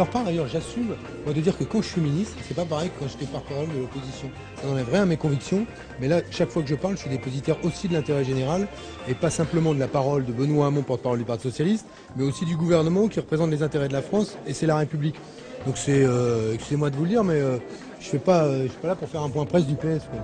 Alors par ailleurs, j'assume moi de dire que quand je suis ministre, c'est pas pareil que quand j'étais porte-parole de l'opposition. Ça n'enlève rien à mes convictions, mais là, chaque fois que je parle, je suis dépositaire aussi de l'intérêt général, et pas simplement de la parole de Benoît Hamon, porte-parole du Parti Socialiste, mais aussi du gouvernement qui représente les intérêts de la France, et c'est la République. Donc c'est, excusez-moi de vous le dire, mais je suis pas là pour faire un point presse du PS, quoi.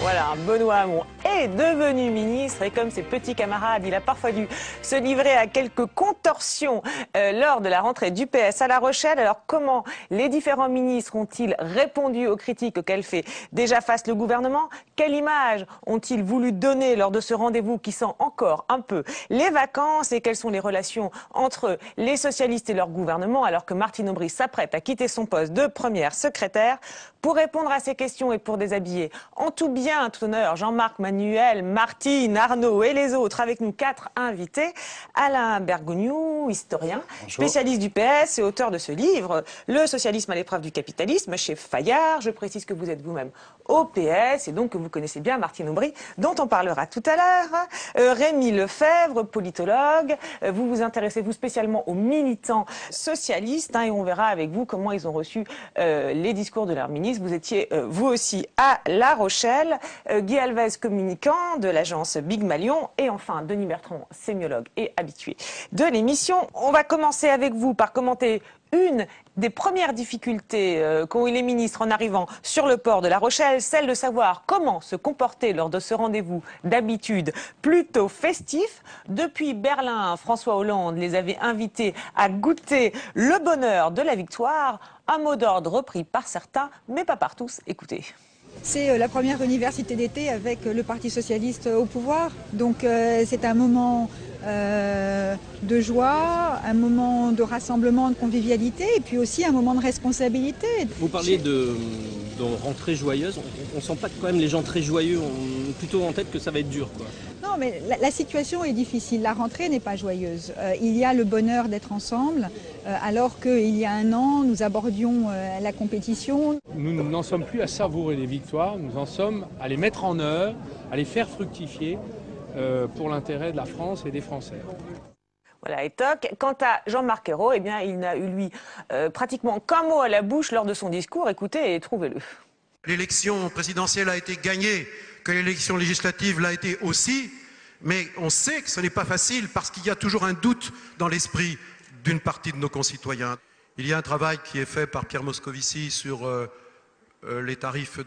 Voilà, Benoît Hamon est devenu ministre et comme ses petits camarades, il a parfois dû se livrer à quelques contorsions lors de la rentrée du PS à La Rochelle. Alors comment les différents ministres ont-ils répondu aux critiques auxquelles fait déjà face le gouvernement? Quelle image ont-ils voulu donner lors de ce rendez-vous qui sent encore un peu les vacances? Et quelles sont les relations entre les socialistes et leur gouvernement alors que Martine Aubry s'apprête à quitter son poste de première secrétaire? Pour répondre à ces questions et pour déshabiller en tout bien, tout honneur, Jean-Marc, Manuel, Martine, Arnaud et les autres, avec nous 4 invités. Alain Bergogneau, historien, spécialiste du PS et auteur de ce livre, Le socialisme à l'épreuve du capitalisme, chez Fayard. Je précise que vous êtes vous-même au PS et donc que vous connaissez bien Martine Aubry, dont on parlera tout à l'heure. Rémi Lefebvre, politologue. Vous vous intéressez, vous, spécialement aux militants socialistes et on verra avec vous comment ils ont reçu les discours de leur ministre. Vous étiez, vous aussi, à La Rochelle. Guy Alves, communicant de l'agence Big Malion. Et enfin, Denis Bertrand, sémiologue et habitué de l'émission. On va commencer avec vous par commenter une des premières difficultés qu'ont eu les ministres en arrivant sur le port de La Rochelle, celle de savoir comment se comporter lors de ce rendez-vous d'habitude plutôt festif. Depuis Berlin, François Hollande les avait invités à goûter le bonheur de la victoire. Un mot d'ordre repris par certains, mais pas par tous. Écoutez. C'est la première université d'été avec le Parti socialiste au pouvoir. Donc c'est un moment de joie, un moment de rassemblement, de convivialité et puis aussi un moment de responsabilité. Vous parlez de rentrée joyeuse, on sent pas quand même les gens très joyeux, on a plutôt en tête que ça va être dur, quoi. Non, mais la situation est difficile, la rentrée n'est pas joyeuse. Il y a le bonheur d'être ensemble, alors qu'il y a un an, nous abordions la compétition. Nous n'en sommes plus à savourer les victoires, nous en sommes à les mettre en œuvre, à les faire fructifier pour l'intérêt de la France et des Français. Voilà, et toc. Quant à Jean-Marc Ayrault, eh bien, il n'a eu, lui, pratiquement qu'un mot à la bouche lors de son discours. Écoutez et trouvez-le. L'élection présidentielle a été gagnée, que l'élection législative l'a été aussi, mais on sait que ce n'est pas facile parce qu'il y a toujours un doute dans l'esprit d'une partie de nos concitoyens. Il y a un travail qui est fait par Pierre Moscovici sur les tarifs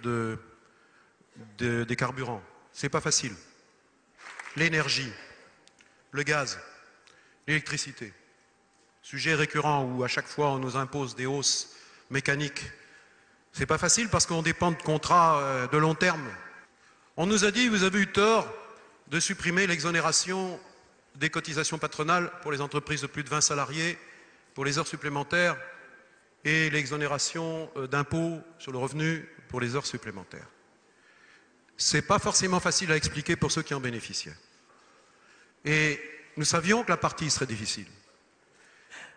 des carburants. C'est pas facile. L'énergie, le gaz, l'électricité. Sujet récurrent où à chaque fois on nous impose des hausses mécaniques. C'est pas facile parce qu'on dépend de contrats de long terme. On nous a dit, vous avez eu tort de supprimer l'exonération des cotisations patronales pour les entreprises de plus de 20 salariés, pour les heures supplémentaires et l'exonération d'impôts sur le revenu pour les heures supplémentaires. C'est pas forcément facile à expliquer pour ceux qui en bénéficiaient. Et nous savions que la partie serait difficile.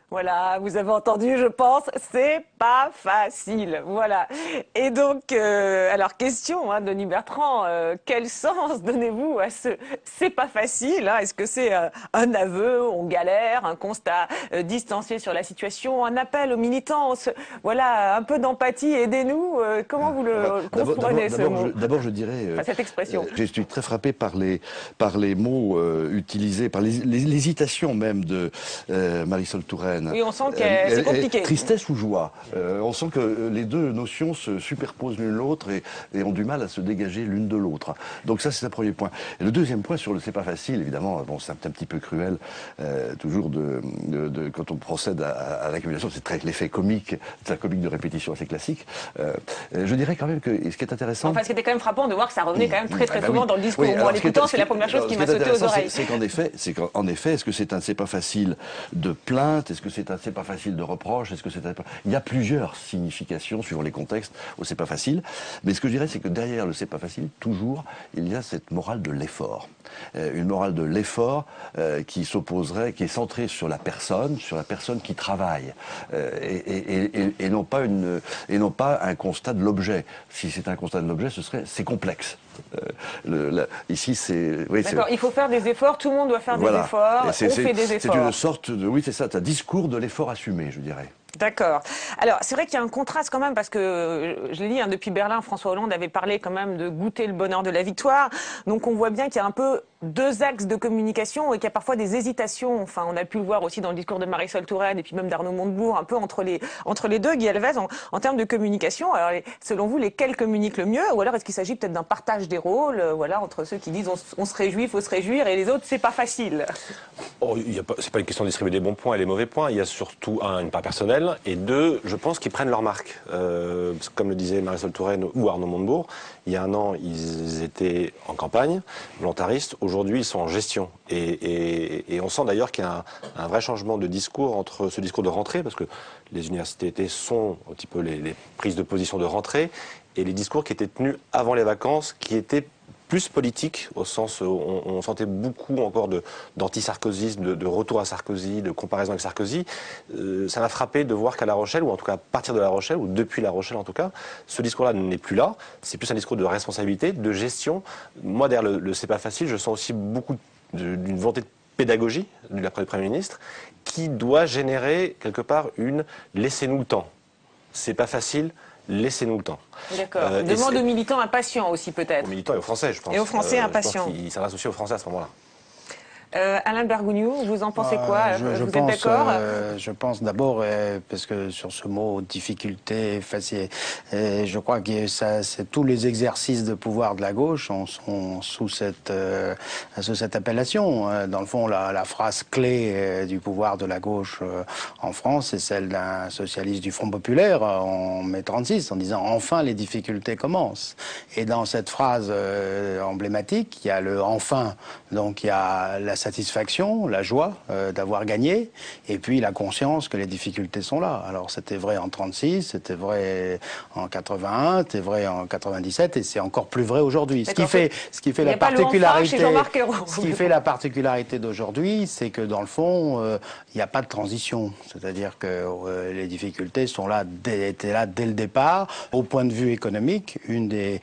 Voilà, vous avez entendu, je pense, c'est pas facile. Voilà. Et donc, alors question, hein, Denis Bertrand, quel sens donnez-vous à ce c'est pas facile, hein? Est-ce que c'est un aveu, on galère, un constat distancié sur la situation, un appel aux militants, voilà, un peu d'empathie, aidez-nous. Comment vous le comprenez ce mot? D'abord, je dirais, enfin, cette expression. Je suis très frappé par les mots utilisés, par l'hésitation même de Marisol Touraine. Oui, on sent que c'est compliqué. Tristesse ou joie. On sent que les deux notions se superposent l'une l'autre et ont du mal à se dégager l'une de l'autre. Donc ça, c'est un premier point. Et le deuxième point sur le c'est pas facile, évidemment, bon, c'est un petit peu cruel, toujours quand on procède à l'accumulation, c'est l'effet comique, c'est un comique de répétition assez classique. Je dirais quand même que ce qui est intéressant... Enfin, c'était quand même frappant de voir que ça revenait quand même très bah souvent oui. dans le discours. Oui, moi, en l'écoutant, c'est la première chose qui m'a sauté aux oreilles. C'est qu'en effet, est-ce que c'est un c'est pas facile de plainte? Est-ce que c'est un c'est pas facile de reproche? Est-ce que c'est un... Il y a plusieurs significations suivant les contextes où c'est pas facile. Mais ce que je dirais, c'est que derrière le c'est pas facile, toujours, il y a cette morale de l'effort. Une morale de l'effort qui s'opposerait, qui est centrée sur la personne qui travaille, et non pas un constat de l'objet. Si c'est un constat de l'objet, c'est complexe. Ici, c'est... Oui, d'accord, il faut faire des efforts, tout le monde doit faire des efforts, on fait des efforts. C'est une sorte de... Oui, c'est ça, un discours de l'effort assumé, je dirais. D'accord. Alors, c'est vrai qu'il y a un contraste quand même, parce que, je l'ai dit, hein, depuis Berlin, François Hollande avait parlé quand même de goûter le bonheur de la victoire. Donc, on voit bien qu'il y a un peu deux axes de communication et qu'il y a parfois des hésitations. Enfin, on a pu le voir aussi dans le discours de Marisol Touraine et puis même d'Arnaud Montebourg, un peu entre les deux, Guy Alves, en termes de communication. Alors, selon vous, lesquels communiquent le mieux? Ou alors, est-ce qu'il s'agit peut-être d'un partage des rôles, voilà, entre ceux qui disent on se réjouit, il faut se réjouir, et les autres, c'est pas facile? Oh, c'est pas une question de distribuer des bons points et les mauvais points. Il y a surtout, une part personnelle, et deux, je pense qu'ils prennent leur marque. Comme le disait Marisol Touraine ou Arnaud Montebourg, il y a un an, ils étaient en campagne, volontaristes. Aujourd'hui, ils sont en gestion. Et on sent d'ailleurs qu'il y a un vrai changement de discours entre ce discours de rentrée, parce que les universités d'été sont un petit peu les prises de position de rentrée, et les discours qui étaient tenus avant les vacances, qui étaient plus politique, au sens où on sentait beaucoup encore d'anti-sarkozysme, de retour à Sarkozy, de comparaison avec Sarkozy. Ça m'a frappé de voir qu'à La Rochelle, ou en tout cas à partir de La Rochelle, ou depuis La Rochelle en tout cas, ce discours-là n'est plus là. C'est plus un discours de responsabilité, de gestion. Moi, derrière le c'est pas facile, je sens aussi beaucoup d'une volonté de pédagogie de la part du Premier ministre, qui doit générer quelque part une « laissez-nous le temps ». C'est pas facile. Laissez-nous le temps. D'accord. Demande aux militants impatients aussi, peut-être. Aux militants et aux Français, je pense. Et aux Français impatients. Il s'adresse aussi aux Français à ce moment-là. Alain Bergougnou, vous en pensez quoi? Vous êtes d'accord? Je pense d'abord, parce que sur ce mot difficulté, facile, je crois que c'est tous les exercices de pouvoir de la gauche sont sous cette appellation. Dans le fond, la phrase clé du pouvoir de la gauche en France, c'est celle d'un socialiste du Front populaire en mai 36, en disant enfin les difficultés commencent. Et dans cette phrase emblématique, il y a le enfin, donc il y a la satisfaction, la joie d'avoir gagné, et puis la conscience que les difficultés sont là. Alors c'était vrai en 36, c'était vrai en 81, c'était vrai en 97, et c'est encore plus vrai aujourd'hui. Ce qui fait la particularité d'aujourd'hui, c'est que dans le fond, il n'y a pas de transition. C'est-à-dire que les difficultés sont là, étaient là dès le départ. Au point de vue économique, un des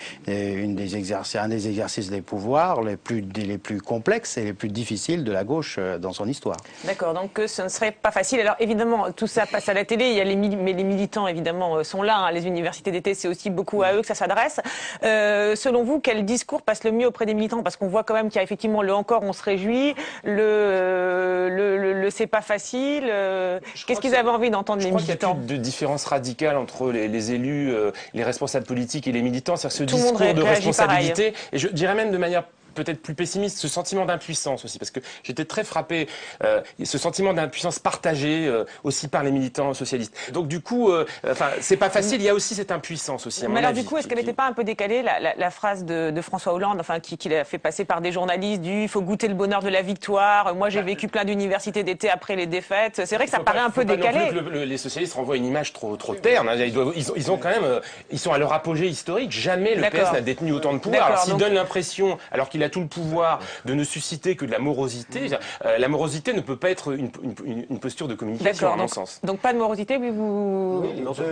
exercices des pouvoirs les plus complexes et les plus difficiles de la gauche dans son histoire. D'accord, donc ce ne serait pas facile. Alors évidemment, tout ça passe à la télé, il y a mais les militants évidemment sont là, hein. Les universités d'été, c'est aussi beaucoup à eux que ça s'adresse. Selon vous, quel discours passe le mieux auprès des militants? Parce qu'on voit quand même qu'il y a effectivement le encore on se réjouit, le c'est pas facile. Qu'est-ce qu'ils avaient envie d'entendre les militants? Je crois qu'il y a plus de différence radicale entre les élus, les responsables politiques et les militants. C'est-à-dire ce discours de responsabilité, et je dirais même de manière peut-être plus pessimiste, ce sentiment d'impuissance aussi, parce que j'étais très frappé, ce sentiment d'impuissance partagé aussi par les militants socialistes. Donc du coup, c'est pas facile, il y a aussi cette impuissance aussi. Mais alors du coup, est-ce qu'elle n'était pas un peu décalée, la phrase de François Hollande, enfin qui l'a fait passer par des journalistes, il faut goûter le bonheur de la victoire, moi j'ai vécu plein d'universités d'été après les défaites, c'est vrai que ça paraît un peu décalé. Les socialistes renvoient une image trop terne, hein. Ils ont quand même, ils sont à leur apogée historique, jamais le PS n'a détenu autant de pouvoir. Alors s'ils donnent l'impression, alors qu'il a tout le pouvoir de ne susciter que de la morosité. La morosité ne peut pas être une posture de communication, à mon sens. Donc pas de morosité, mais vous...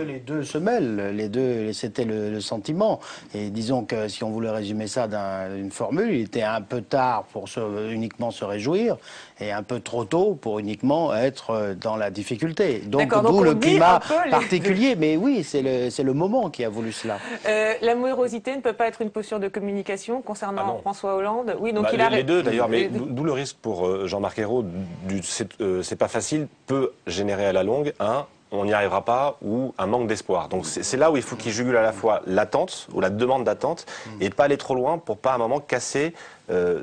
Les deux se mêlent, c'était le sentiment. Et disons que si on voulait résumer ça d'une formule, il était un peu tard pour uniquement se réjouir et un peu trop tôt pour uniquement être dans la difficulté. Donc d'où le climat particulier. Mais oui, c'est le moment qui a voulu cela. La morosité ne peut pas être une posture de communication concernant François Hollande. Oui, donc les deux d'ailleurs, mais d'où le risque pour Jean-Marc Ayrault c'est pas facile, peut générer à la longue on n'y arrivera pas, ou un manque d'espoir. Donc c'est là où il faut qu'il jugule à la fois l'attente, ou la demande d'attente, et pas aller trop loin pour pas à un moment casser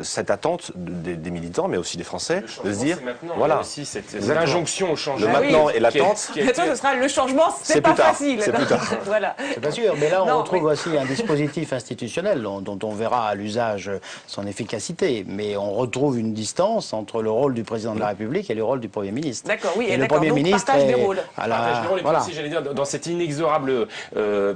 cette attente des militants, mais aussi des Français, de se dire, voilà, aussi cette injonction au changement. Le maintenant et l'attente. Maintenant, ce sera le changement, c'est pas facile. C'est plus tard. Voilà. C'est pas sûr, mais là on retrouve aussi un dispositif institutionnel dont on verra à l'usage son efficacité, mais on retrouve une distance entre le rôle du président de la République et le rôle du Premier ministre. D'accord, oui, et le Premier ministre partage des rôles. J'allais dire, dans cette inexorable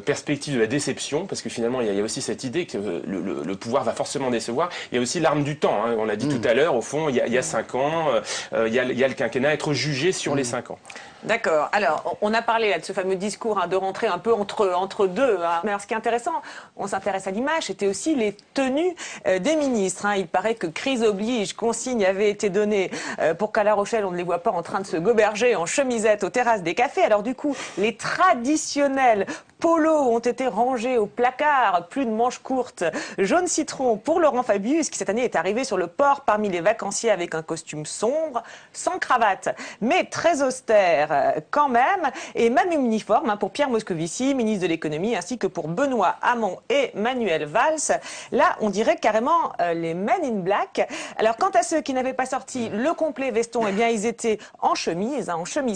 perspective de la déception, parce que finalement il y a aussi cette idée que le pouvoir va forcément décevoir. Il y a a aussi l'arme du temps. Hein. On l'a dit tout à l'heure, au fond, il y a 5 ans, il y a le quinquennat, être jugé sur les 5 ans. D'accord. Alors, on a parlé là, de ce fameux discours de rentrer un peu entre deux. Hein. Mais alors, ce qui est intéressant, on s'intéresse à l'image, c'était aussi les tenues des ministres. Hein. Il paraît que crise oblige, consigne avait été donnée pour qu'à La Rochelle, on ne les voit pas en train de se goberger en chemisette aux terrasses des cafés. Alors du coup, les traditionnels polos ont été rangés au placard, plus de manches courtes, jaune citron pour Laurent Fabius, qui cette année est arrivé sur le port parmi les vacanciers avec un costume sombre, sans cravate, mais très austère quand même, et même uniforme pour Pierre Moscovici, ministre de l'économie, ainsi que pour Benoît Hamon et Manuel Valls. Là, on dirait carrément les Men in Black. Alors quant à ceux qui n'avaient pas sorti le complet veston, eh bien ils étaient en chemise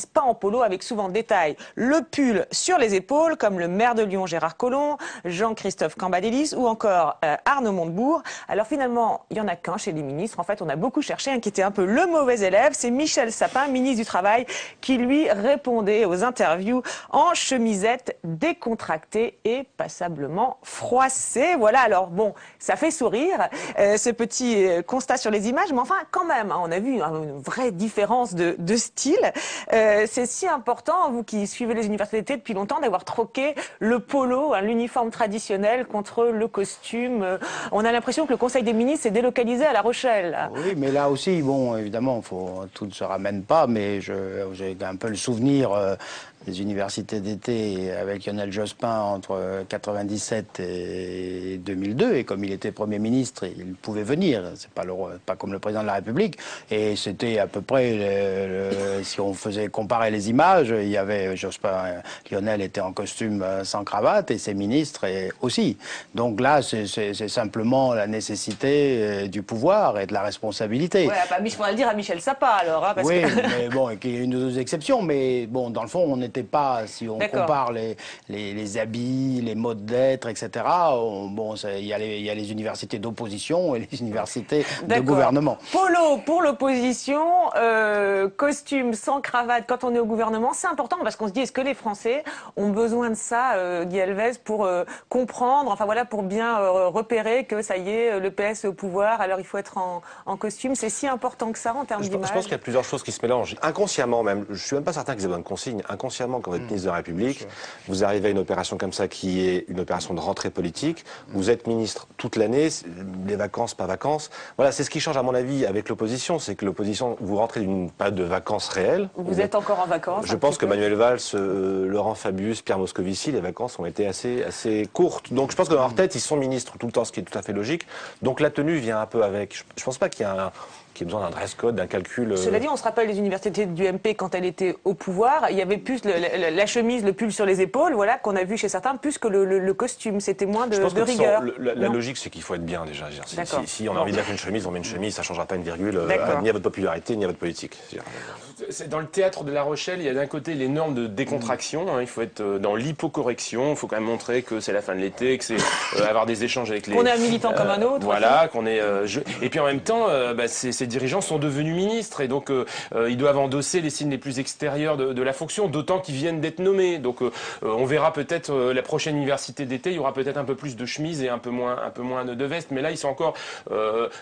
pas en polo, avec souvent détail le pull sur les épaules, comme le maire de Lyon Gérard Collomb, Jean-Christophe Cambadélis ou encore Arnaud Montebourg. Alors finalement, il n'y en a qu'un chez les ministres. En fait, on a beaucoup cherché, qui était un peu le mauvais élève. C'est Michel Sapin, ministre du Travail, qui lui répondait aux interviews en chemisette décontractée et passablement froissée. Voilà, alors bon, ça fait sourire, ce petit constat sur les images, mais enfin quand même, on a vu une vraie différence de style. C'est si important, vous qui suivez les universités d'été depuis longtemps, d'avoir troqué le polo, l'uniforme traditionnel, contre le costume. On a l'impression que le Conseil des ministres s'est délocalisé à La Rochelle. Oui, mais là aussi, bon, évidemment, tout ne se ramène pas, mais j'ai un peu le souvenir des universités d'été avec Lionel Jospin entre 97 et 2002, et comme il était Premier ministre, il pouvait venir. C'est pas comme le président de la République, et c'était à peu près, si on faisait comparer les images, il y avait Jospin, Lionel était en costume sans cravate, et ses ministres aussi. Donc là, c'est simplement la nécessité du pouvoir et de la responsabilité. Ouais, bah, il faudrait le dire à Michel Sapin alors. Hein, parce oui, que... mais bon, il y a une ou deux exceptions, mais bon, dans le fond, on n'était pas, si on compare les habits, les modes d'être, etc., il y a les universités d'opposition et les universités de gouvernement. Polo pour l'opposition, costume sans cravate quand on est au gouvernement, c'est important parce qu'on se dit, est-ce que les Français ont besoin de ça, Guy Alves, pour comprendre, enfin voilà, pour bien repérer que ça y est, le PS est au pouvoir, alors il faut être en costume. C'est si important que ça en termes d'image? Je pense qu'il y a plusieurs choses qui se mélangent. Inconsciemment même, je suis même pas certain qu'ils aient besoin de consignes. Inconsciemment, quand vous êtes ministre de la République, vous arrivez à une opération comme ça qui est une opération de rentrée politique. Vous êtes ministre toute l'année, les vacances, pas vacances. Voilà, c'est ce qui change à mon avis avec l'opposition, c'est que l'opposition, vous rentrez d'une période de vacances réelles. Vous êtes encore en vacances? Je pense que Manuel Valls, Laurent Fabius, Pierre Moscovici, les vacances ont été assez courtes. Donc je pense que dans leur tête, ils sont ministres tout le temps, ce qui est tout à fait logique. Donc la tenue vient un peu avec. Je pense pas qu'il y a besoin d'un dress code, d'un calcul. Cela dit, on se rappelle des universités du MP quand elle était au pouvoir. Il y avait plus la chemise, le pull sur les épaules, voilà, qu'on a vu chez certains, plus que le costume. C'était moins de rigueur. La logique, c'est qu'il faut être bien déjà. Si on a envie de mettre une chemise, on met une chemise, ça ne changera pas une virgule ni à votre popularité, ni à votre politique. Dans le théâtre de La Rochelle, il y a d'un côté les normes de décontraction. Il faut être dans l'hypocorrection. Il faut quand même montrer que c'est la fin de l'été, que c'est avoir des échanges avec les. Qu'on est un militant comme un autre. Voilà, qu'on est. Et puis en même temps, ces dirigeants sont devenus ministres et donc ils doivent endosser les signes les plus extérieurs de la fonction, d'autant qu'ils viennent d'être nommés. Donc on verra peut-être la prochaine université d'été, il y aura peut-être un peu plus de chemises et un peu moins de vestes. Mais là, ils sont encore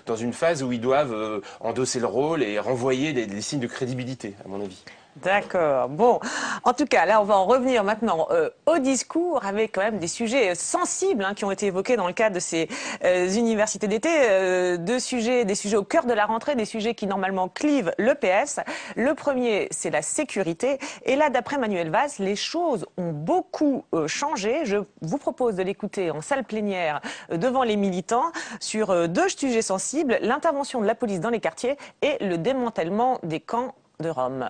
dans une phase où ils doivent endosser le rôle et renvoyer des signes de crédibilité, à mon avis. D'accord. Bon, en tout cas, là, on va en revenir maintenant au discours avec quand même des sujets sensibles qui ont été évoqués dans le cadre de ces universités d'été. Des sujets au cœur de la rentrée, des sujets qui normalement clivent le PS. Le premier, c'est la sécurité. Et là, d'après Manuel Valls, les choses ont beaucoup changé. Je vous propose de l'écouter en salle plénière devant les militants sur deux sujets sensibles, l'intervention de la police dans les quartiers et le démantèlement des camps de Rome.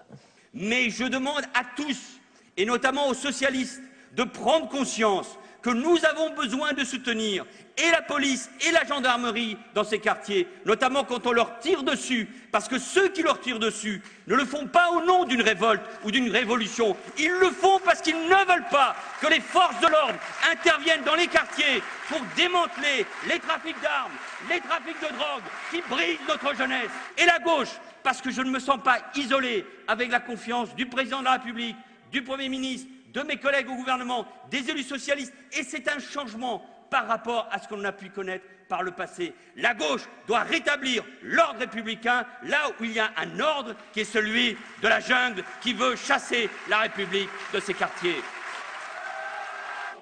Mais je demande à tous, et notamment aux socialistes, de prendre conscience que nous avons besoin de soutenir et la police et la gendarmerie dans ces quartiers, notamment quand on leur tire dessus, parce que ceux qui leur tirent dessus ne le font pas au nom d'une révolte ou d'une révolution, ils le font parce qu'ils ne veulent pas que les forces de l'ordre interviennent dans les quartiers pour démanteler les trafics d'armes, les trafics de drogue qui brisent notre jeunesse. Et la gauche, parce que je ne me sens pas isolé avec la confiance du président de la République, du Premier ministre, de mes collègues au gouvernement, des élus socialistes. Et c'est un changement par rapport à ce qu'on a pu connaître par le passé. La gauche doit rétablir l'ordre républicain là où il y a un ordre qui est celui de la jungle qui veut chasser la République de ses quartiers.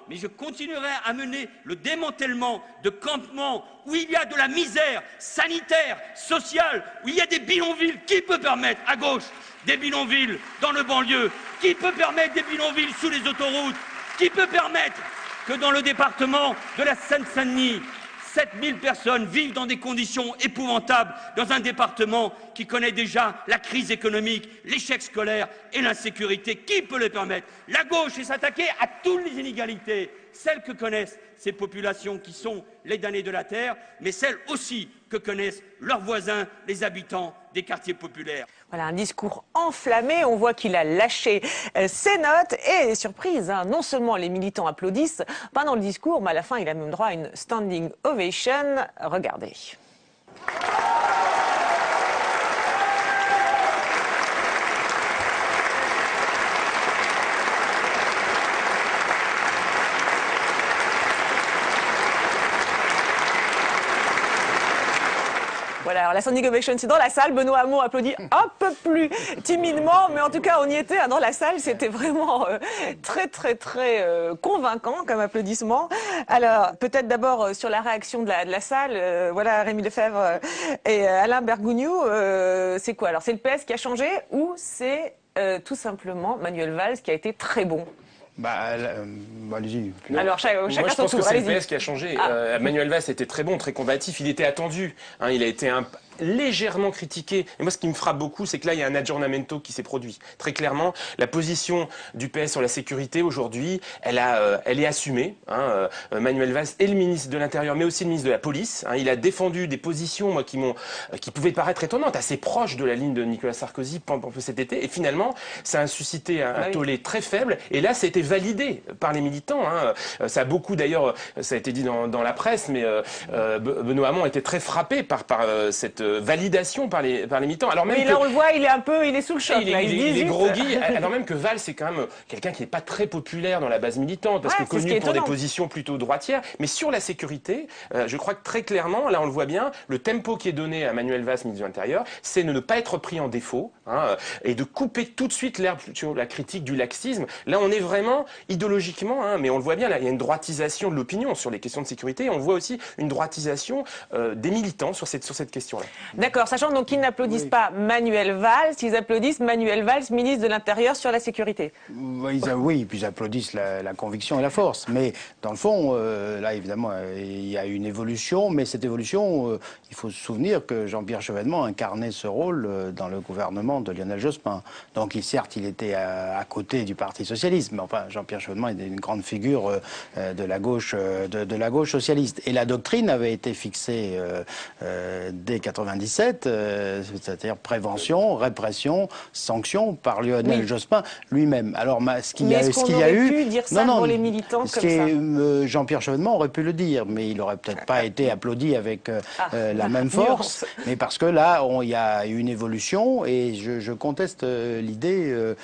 Mais je continuerai à mener le démantèlement de campements où il y a de la misère sanitaire, sociale, où il y a des bidonvilles. Qui peut permettre à gauche des bidonvilles dans le banlieue? Qui peut permettre des bidonvilles sous les autoroutes? Qui peut permettre que dans le département de la Seine-Saint-Denis, 7000 personnes vivent dans des conditions épouvantables dans un département qui connaît déjà la crise économique, l'échec scolaire et l'insécurité? Qui peut le permettre? La gauche est s'attaquer à toutes les inégalités, celles que connaissent ces populations qui sont les damnés de la terre, mais celles aussi que connaissent leurs voisins, les habitants des quartiers populaires. Voilà, un discours enflammé, on voit qu'il a lâché ses notes et surprise, hein, non seulement les militants applaudissent pendant le discours, mais à la fin il a même droit à une standing ovation. Regardez. Voilà, alors la standing ovation, c'est dans la salle. Benoît Hamon applaudit un peu plus timidement, mais en tout cas, on y était, hein, dans la salle. C'était vraiment très convaincant comme applaudissement. Alors, peut-être d'abord sur la réaction de la salle. Voilà, Rémi Lefebvre et Alain Bergougnoux. C'est quoi? Alors, c'est le PS qui a changé ou c'est tout simplement Manuel Valls qui a été très bon? Allez-y. Alors, chacun Moi, je pense son tour. que c'est le PS qui a changé. Manuel Valls était très bon, très combatif. Il était attendu. Hein, il a été légèrement critiqué. Et moi, ce qui me frappe beaucoup, c'est que là, il y a un aggiornamento qui s'est produit. Très clairement, la position du PS sur la sécurité, aujourd'hui, elle est assumée. Hein. Manuel Valls est le ministre de l'Intérieur, mais aussi le ministre de la Police. Hein. Il a défendu des positions, moi, qui pouvaient paraître étonnantes, assez proches de la ligne de Nicolas Sarkozy pendant cet été. Et finalement, ça a suscité un tollé très faible. Et là, ça a été validé par les militants. Hein. Ça a beaucoup, d'ailleurs, ça a été dit dans la presse, mais Benoît Hamon était très frappé par cette validation par les militants. Alors même là, on le voit, il est sous le choc. Il est groggy, alors même que Valls, c'est quand même quelqu'un qui n'est pas très populaire dans la base militante, parce que connu pour des positions plutôt droitières. Mais sur la sécurité, je crois que très clairement, là on le voit bien, le tempo qui est donné à Manuel Valls, ministre de l'Intérieur, c'est de ne pas être pris en défaut, hein, et de couper tout de suite l'herbe sur la critique du laxisme. Là on est vraiment idéologiquement, hein, mais on le voit bien, là il y a une droitisation de l'opinion sur les questions de sécurité, et on voit aussi une droitisation des militants sur cette question-là. D'accord, sachant donc qu'ils n'applaudissent pas Manuel Valls, ils applaudissent Manuel Valls, ministre de l'Intérieur, sur la sécurité. Oui, puis ils applaudissent la conviction et la force. Mais dans le fond, là évidemment, il y a une évolution, mais cette évolution, il faut se souvenir que Jean-Pierre Chevènement incarnait ce rôle dans le gouvernement de Lionel Jospin. Donc certes, il était à côté du Parti socialiste, mais enfin, Jean-Pierre Chevènement est une grande figure de la gauche socialiste. Et la doctrine avait été fixée dès 97, c'est-à-dire prévention, répression, sanction par Lionel Jospin lui-même. Alors, ce qu'il y a eu, pu dire ça pour les militants comme ça. Jean-Pierre Chevènement aurait pu le dire, mais il aurait peut-être pas été applaudi avec la même force. Mais parce que là, il y a eu une évolution, et je conteste l'idée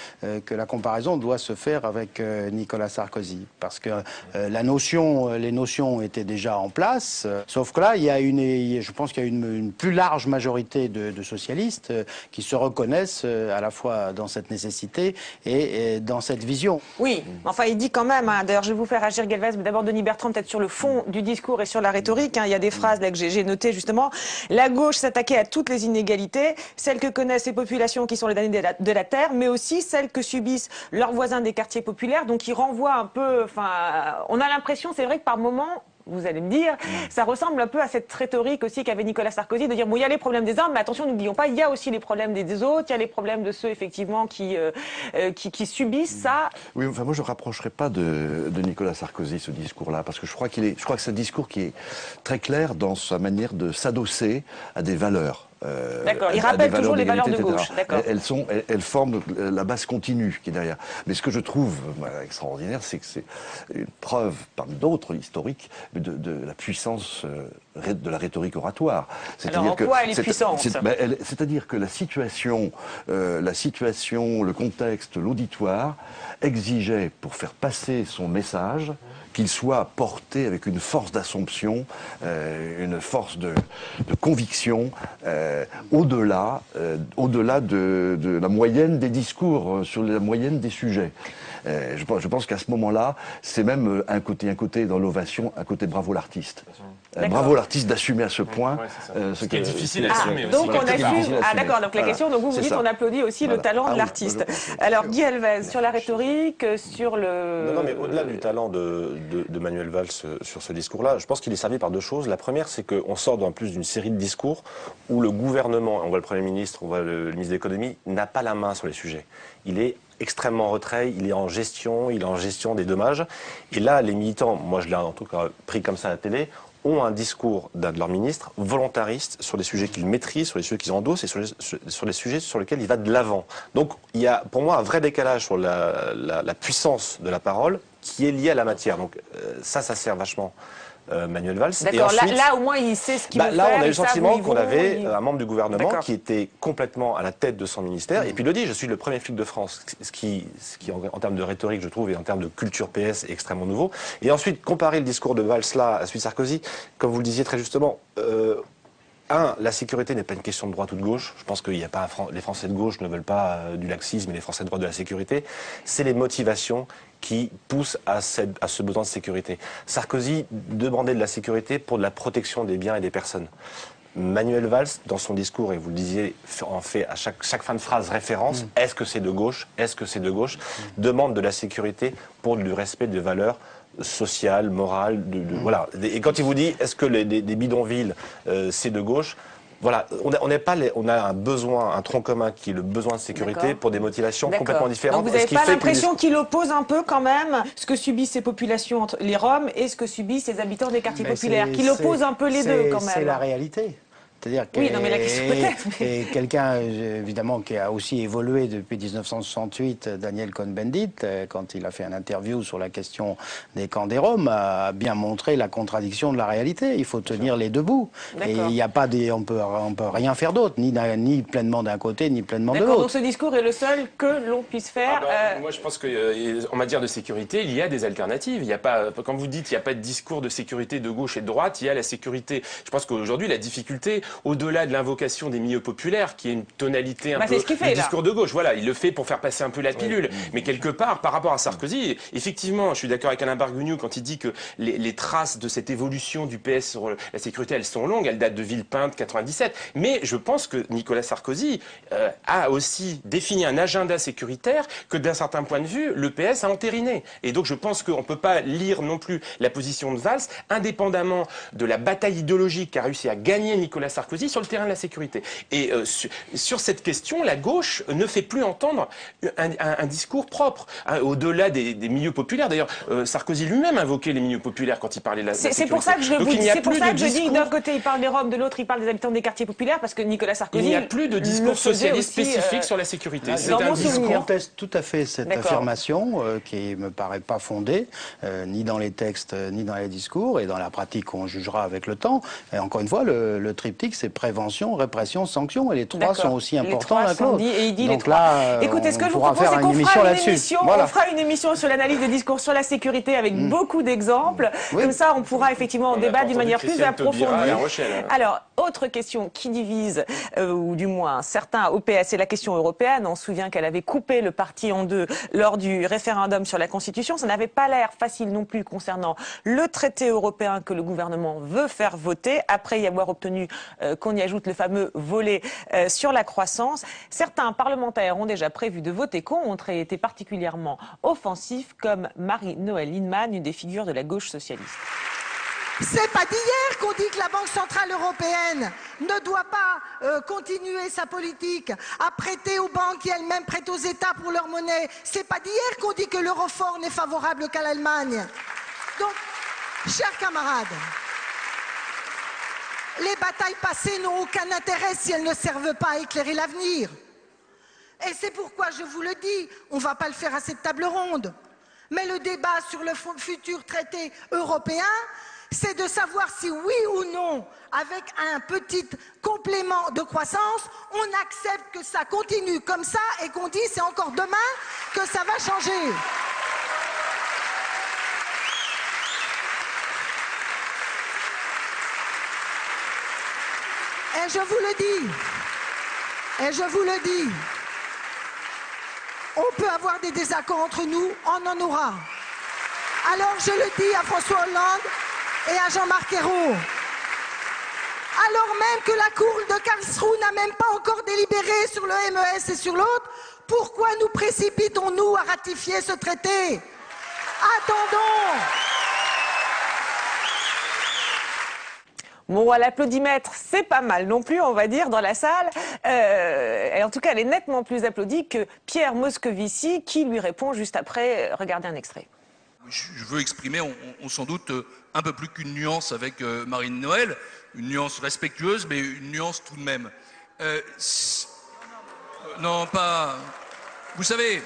que la comparaison doit se faire avec Nicolas Sarkozy, parce que les notions étaient déjà en place. Sauf que là, je pense qu'il y a une plus large majorité de socialistes qui se reconnaissent à la fois dans cette nécessité et dans cette vision. Oui, enfin il dit quand même, hein, d'ailleurs je vais vous faire agir Galvez, mais d'abord Denis Bertrand peut-être sur le fond du discours et sur la rhétorique, hein, il y a des phrases là que j'ai notées justement. La gauche s'attaquait à toutes les inégalités, celles que connaissent les populations qui sont les damnés de la terre, mais aussi celles que subissent leurs voisins des quartiers populaires, donc il renvoie un peu, on a l'impression, c'est vrai que par moments, vous allez me dire, ça ressemble un peu à cette rhétorique aussi qu'avait Nicolas Sarkozy de dire bon, il y a les problèmes des uns, mais attention, n'oublions pas, il y a aussi les problèmes des autres, il y a les problèmes de ceux effectivement qui subissent ça. Oui, enfin moi je ne rapprocherai pas de Nicolas Sarkozy ce discours-là, parce que je crois que c'est un discours qui est très clair dans sa manière de s'adosser à des valeurs. D'accord, il rappelle toujours les valeurs de gauche. Elles forment la base continue qui est derrière. Mais ce que je trouve extraordinaire, c'est que c'est une preuve, parmi d'autres historiques, de la puissance de la rhétorique oratoire. Alors en quoi elle est puissante? C'est-à-dire que la situation, le contexte, l'auditoire exigeait, pour faire passer son message, qu'il soit porté avec une force d'assomption, une force de conviction, au-delà de la moyenne des discours, sur la moyenne des sujets. Je pense qu'à ce moment-là, c'est même un côté dans l'ovation, un côté bravo l'artiste. Bravo l'artiste d'assumer à ce point. Ce qui est difficile à assumer aussi. Donc on assume. Ah d'accord, donc la question, donc vous dites on applaudit aussi le talent de l'artiste. Alors Guy Elvez, sur la rhétorique, sur le... Non mais au-delà du talent de Manuel Valls sur ce discours-là, je pense qu'il est servi par deux choses. La première, c'est qu'on sort en plus d'une série de discours où le gouvernement, on voit le Premier ministre, on voit le ministre de l'économie, n'a pas la main sur les sujets. Il est extrêmement en retrait, il est en gestion des dommages. Et là, les militants, moi je l'ai en tout cas pris comme ça à la télé, ont un discours d'un de leurs ministres volontariste sur des sujets qu'ils maîtrisent, sur les sujets qu'ils endossent et sur les sujets sur lesquels il va de l'avant. Donc il y a pour moi un vrai décalage sur la puissance de la parole qui est liée à la matière. Donc ça sert vachement Manuel Valls. D'accord, là au moins il sait ce qu'il veut faire. Là on a eu le sentiment qu'on avait un membre du gouvernement qui était complètement à la tête de son ministère. Et puis il le dit, je suis le premier flic de France. Ce qui en termes de rhétorique je trouve et en termes de culture PS est extrêmement nouveau. Et ensuite comparer le discours de Valls là à celui de Sarkozy, comme vous le disiez très justement, la sécurité n'est pas une question de droite ou de gauche. Je pense qu'il n'y a pas les Français de gauche ne veulent pas du laxisme et les Français de droite de la sécurité. C'est les motivations qui poussent à ce besoin de sécurité. Sarkozy demandait de la sécurité pour de la protection des biens et des personnes. Manuel Valls, dans son discours, et vous le disiez, en fait à chaque fin de phrase référence, est-ce que c'est de gauche, est-ce que c'est de gauche, demande de la sécurité pour le respect des valeurs sociales, morales, voilà. Et quand il vous dit, est-ce que des bidonvilles, c'est de gauche, voilà, on a un besoin, un tronc commun qui est le besoin de sécurité pour des motivations complètement différentes. Donc vous n'avez pas l'impression qu'il oppose un peu quand même ce que subissent ces populations, les Roms, et ce que subissent les habitants des quartiers populaires, qu'il oppose un peu les deux quand même. C'est la réalité. C'est-à-dire que oui, non, mais la question peut-être. Et quelqu'un, évidemment, qui a aussi évolué depuis 1968, Daniel Cohn-Bendit, quand il a fait une interview sur la question des camps des Roms, a bien montré la contradiction de la réalité. Il faut tenir les deux bouts. Et il n'y a pas on peut rien faire d'autre, ni pleinement d'un côté, ni pleinement de l'autre. Donc ce discours est le seul que l'on puisse faire. Moi, je pense qu'en matière de sécurité, il y a des alternatives. Il y a pas, quand vous dites qu'il n'y a pas de discours de sécurité de gauche et de droite, il y a la sécurité. Je pense qu'aujourd'hui, la difficulté, au-delà de l'invocation des milieux populaires, qui est une tonalité un peu du discours de gauche, voilà, il le fait pour faire passer un peu la pilule. Mais quelque part, par rapport à Sarkozy, effectivement, je suis d'accord avec Alain Bargugnou quand il dit que les traces de cette évolution du PS sur la sécurité, elles sont longues, elles datent de Villepinte 97. Mais je pense que Nicolas Sarkozy a aussi défini un agenda sécuritaire que d'un certain point de vue, le PS a entériné. Et donc je pense qu'on ne peut pas lire non plus la position de Valls, indépendamment de la bataille idéologique qu'a réussi à gagner Nicolas Sarkozy sur le terrain de la sécurité. Et sur cette question, la gauche ne fait plus entendre un discours propre, au-delà des milieux populaires. D'ailleurs, Sarkozy lui-même invoquait les milieux populaires quand il parlait de la sécurité. C'est pour ça que je vous dis, c'est pour ça que je dis d'un côté il parle des Roms, de l'autre il parle des habitants des quartiers populaires, parce que Nicolas Sarkozy... Il n'y a plus de discours socialiste spécifique sur la sécurité. Je conteste tout à fait cette affirmation qui me paraît pas fondée, ni dans les textes, ni dans les discours, et dans la pratique on jugera avec le temps. Et encore une fois, le triptyque, c'est prévention, répression, sanction, et les trois sont aussi importants l'un que l'autre. Donc là, écoutez, ce que je vous propose, c'est qu'on fera une émission sur l'analyse des discours sur la sécurité avec beaucoup d'exemples. Comme ça, on pourra effectivement en débattre d'une manière plus approfondie. Alors, autre question qui divise, ou du moins certains au PS, c'est la question européenne. On se souvient qu'elle avait coupé le parti en deux lors du référendum sur la Constitution. Ça n'avait pas l'air facile non plus concernant le traité européen que le gouvernement veut faire voter, après y avoir obtenu qu'on y ajoute le fameux volet sur la croissance. Certains parlementaires ont déjà prévu de voter contre et été particulièrement offensifs, comme Marie-Noëlle Lienemann, une des figures de la gauche socialiste. C'est pas d'hier qu'on dit que la Banque Centrale Européenne ne doit pas continuer sa politique à prêter aux banques qui elles-mêmes prêtent aux États pour leur monnaie. C'est pas d'hier qu'on dit que l'eurofort n'est favorable qu'à l'Allemagne. Donc, chers camarades, les batailles passées n'ont aucun intérêt si elles ne servent pas à éclairer l'avenir. Et c'est pourquoi je vous le dis, on ne va pas le faire à cette table ronde. Mais le débat sur le futur traité européen, c'est de savoir si oui ou non, avec un petit complément de croissance, on accepte que ça continue comme ça et qu'on dit c'est encore demain que ça va changer. Et je vous le dis, on peut avoir des désaccords entre nous, on en aura. Alors je le dis à François Hollande et à Jean-Marc Ayrault. Alors même que la Cour de Karlsruhe n'a même pas encore délibéré sur le MES et sur l'autre, pourquoi nous précipitons-nous à ratifier ce traité? Attendons! Bon, à l'applaudimètre, c'est pas mal non plus, on va dire, dans la salle. Et en tout cas, elle est nettement plus applaudie que Pierre Moscovici, qui lui répond juste après. Regardez un extrait. Je veux exprimer, on sans doute un peu plus qu'une nuance avec Marine Noël, une nuance respectueuse, mais une nuance tout de même. Non, pas... Vous savez,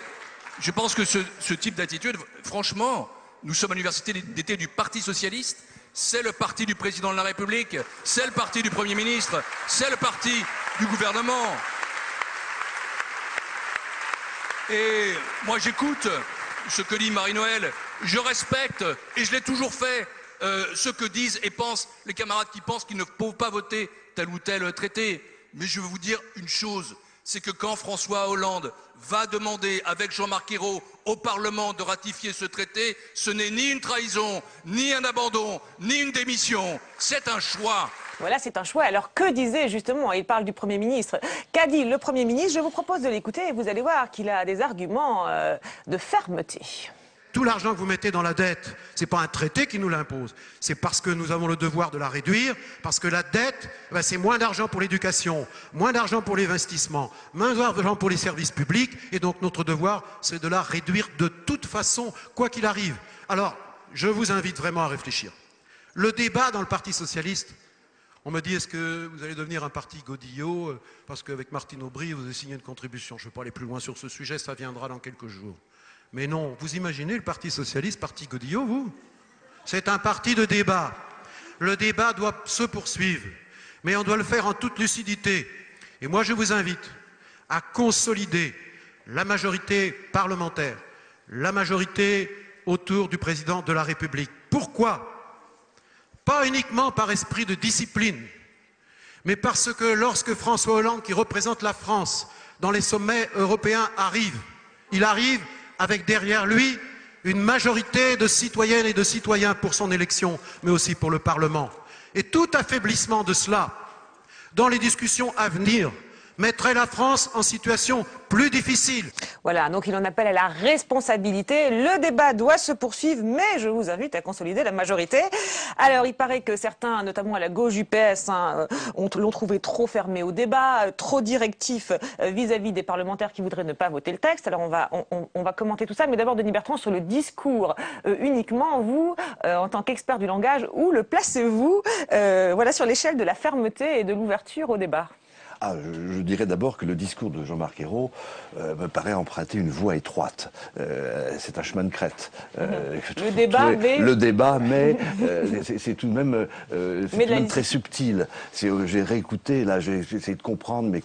je pense que ce type d'attitude, franchement, nous sommes à l'université d'été du Parti Socialiste, c'est le parti du président de la République, c'est le parti du Premier ministre, c'est le parti du gouvernement. Et moi j'écoute ce que dit Marie-Noël, je respecte, et je l'ai toujours fait, ce que disent et pensent les camarades qui pensent qu'ils ne peuvent pas voter tel ou tel traité. Mais je veux vous dire une chose, c'est que quand François Hollande va demander avec Jean-Marc Ayrault au Parlement de ratifier ce traité, ce n'est ni une trahison, ni un abandon, ni une démission, c'est un choix. Voilà, c'est un choix. Alors que disait justement, il parle du Premier ministre, qu'a dit le Premier ministre? Je vous propose de l'écouter et vous allez voir qu'il a des arguments de fermeté. Tout l'argent que vous mettez dans la dette, ce n'est pas un traité qui nous l'impose, c'est parce que nous avons le devoir de la réduire, parce que la dette, c'est moins d'argent pour l'éducation, moins d'argent pour l'investissement, moins d'argent pour les services publics, et donc notre devoir, c'est de la réduire de toute façon, quoi qu'il arrive. Alors, je vous invite vraiment à réfléchir. Le débat dans le Parti Socialiste, on me dit, est-ce que vous allez devenir un parti Godillot, parce qu'avec Martine Aubry, vous avez signé une contribution. Je ne veux pas aller plus loin sur ce sujet, ça viendra dans quelques jours. Mais non, vous imaginez le Parti Socialiste, parti Godillot, vous? C'est un parti de débat. Le débat doit se poursuivre, mais on doit le faire en toute lucidité. Et moi, je vous invite à consolider la majorité parlementaire, la majorité autour du président de la République. Pourquoi? Pas uniquement par esprit de discipline, mais parce que lorsque François Hollande, qui représente la France dans les sommets européens, arrive, il arrive avec derrière lui une majorité de citoyennes et de citoyens pour son élection, mais aussi pour le Parlement. Et tout affaiblissement de cela, dans les discussions à venir, mettrait la France en situation plus difficile. Voilà, donc il en appelle à la responsabilité. Le débat doit se poursuivre, mais je vous invite à consolider la majorité. Alors, il paraît que certains, notamment à la gauche du PS, l'ont trouvé trop fermé au débat, trop directif vis-à-vis des parlementaires qui voudraient ne pas voter le texte. Alors, on va commenter tout ça, mais d'abord, Denis Bertrand, sur le discours uniquement, vous, en tant qu'expert du langage, où le placez-vous voilà, sur l'échelle de la fermeté et de l'ouverture au débat? Je dirais d'abord que le discours de Jean-Marc Ayrault me paraît emprunter une voie étroite. C'est un chemin de crête. Le débat, mais c'est tout de même, très subtil. J'ai réécouté, là, j'ai essayé de comprendre, mais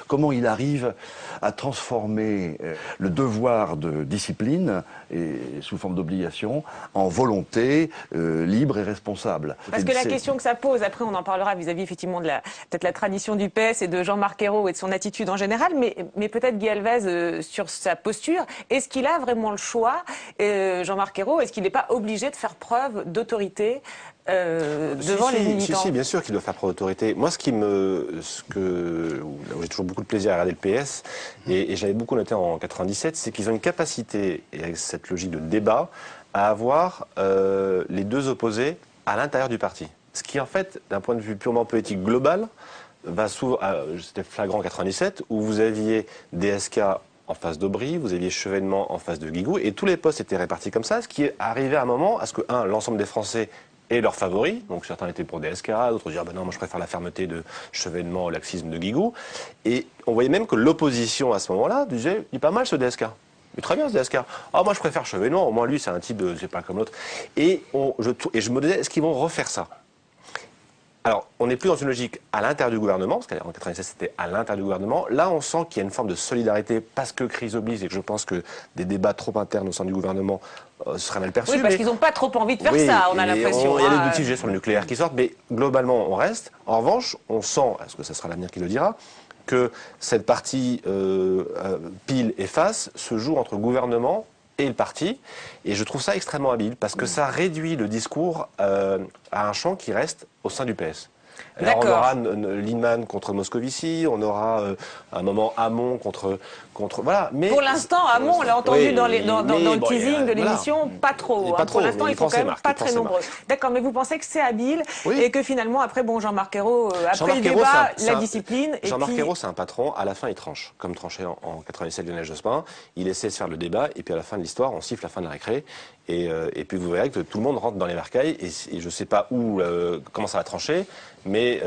comment il arrive à transformer le devoir de discipline, et sous forme d'obligation, en volonté libre et responsable. Parce que la question que ça pose, après on en parlera vis-à-vis effectivement de peut-être la tradition du PS et de Jean-Marc Ayrault et de son attitude en général, mais peut-être Guy Alvez sur sa posture. Est-ce qu'il a vraiment le choix, Jean-Marc Ayrault? Est-ce qu'il n'est pas obligé de faire preuve d'autorité devant les militants? Si, bien sûr qu'il doit faire preuve d'autorité. Moi, j'ai toujours beaucoup de plaisir à regarder le PS, et j'avais beaucoup noté en 97, c'est qu'ils ont une capacité, et avec cette logique de débat, à avoir les deux opposés à l'intérieur du parti. Ce qui, en fait, d'un point de vue purement politique global, c'était flagrant en 97, où vous aviez DSK en face d'Aubry, vous aviez Chevènement en face de Guigou, et tous les postes étaient répartis comme ça, ce qui est arrivé à un moment à ce que, l'ensemble des Français aient leurs favoris, donc certains étaient pour DSK, d'autres disaient, non, moi je préfère la fermeté de Chevènement au laxisme de Guigou, et on voyait même que l'opposition à ce moment-là disait, il est pas mal ce DSK. Mais très bien ce DSK. Moi je préfère Chevènement, au moins lui c'est un type de, c'est pas comme l'autre. Et je me disais, est-ce qu'ils vont refaire ça? Alors, on n'est plus dans une logique à l'intérieur du gouvernement, parce qu'en 96, c'était à l'intérieur du gouvernement. Là, on sent qu'il y a une forme de solidarité, parce que crise oblige, et que je pense que des débats trop internes au sein du gouvernement seraient mal perçus. Oui, parce qu'ils n'ont pas trop envie de faire ça, on a l'impression. Il y a des petits sujets sur le nucléaire qui sortent, mais globalement, on reste. En revanche, on sent, est-ce que ce sera l'avenir qui le dira, que cette partie pile et face se joue entre le gouvernement et le parti, et je trouve ça extrêmement habile, parce que ça réduit le discours à un champ qui reste au sein du PS. Alors on aura Lindemann contre Moscovici, on aura un moment Hamon contre voilà. Mais pour l'instant, Hamon, on l'a entendu dans le teasing de l'émission, pas trop. Pas trop. Pour l'instant, ils sont quand même pas très nombreux. D'accord, mais vous pensez que c'est habile et que finalement, après, bon, Jean-Marc Ayrault, après le débat, la discipline. Jean-Marc Ayrault, c'est un patron. À la fin, il tranche, comme tranchait en 87 Lionel Jospin. Il essaie de faire le débat, et puis à la fin de l'histoire, on siffle la fin de la récré. Et puis vous verrez que tout le monde rentre dans les bercailles, et je ne sais pas comment ça va trancher, mais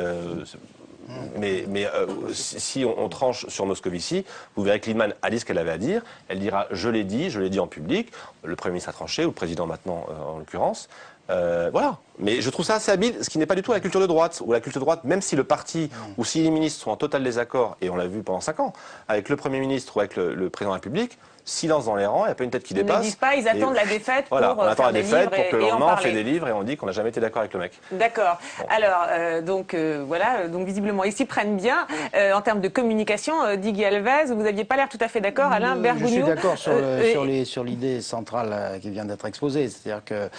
si on tranche sur Moscovici, vous verrez que Lindemann a dit ce qu'elle avait à dire. Elle dira « je l'ai dit en public ». Le Premier ministre a tranché, ou le Président maintenant en l'occurrence. Voilà. Mais je trouve ça assez habile, ce qui n'est pas du tout la culture de droite. Ou la culture de droite, même si le parti ou si les ministres sont en total désaccord, et on l'a vu pendant 5 ans, avec le Premier ministre ou avec le Président de la République, silence dans les rangs, il n'y a pas une tête qui dépasse. Ils ne disent pas, ils attendent la défaite pour on attend la défaite pour que le lendemain on fait des livres livres et on dit qu'on n'a jamais été d'accord avec le mec. D'accord. Bon. Alors, donc visiblement, ils s'y prennent bien. En termes de communication, Didier Alves, vous n'aviez pas l'air tout à fait d'accord, Alain Bergougnou. Je suis d'accord sur l'idée centrale qui vient d'être exposée. C'est-à-dire que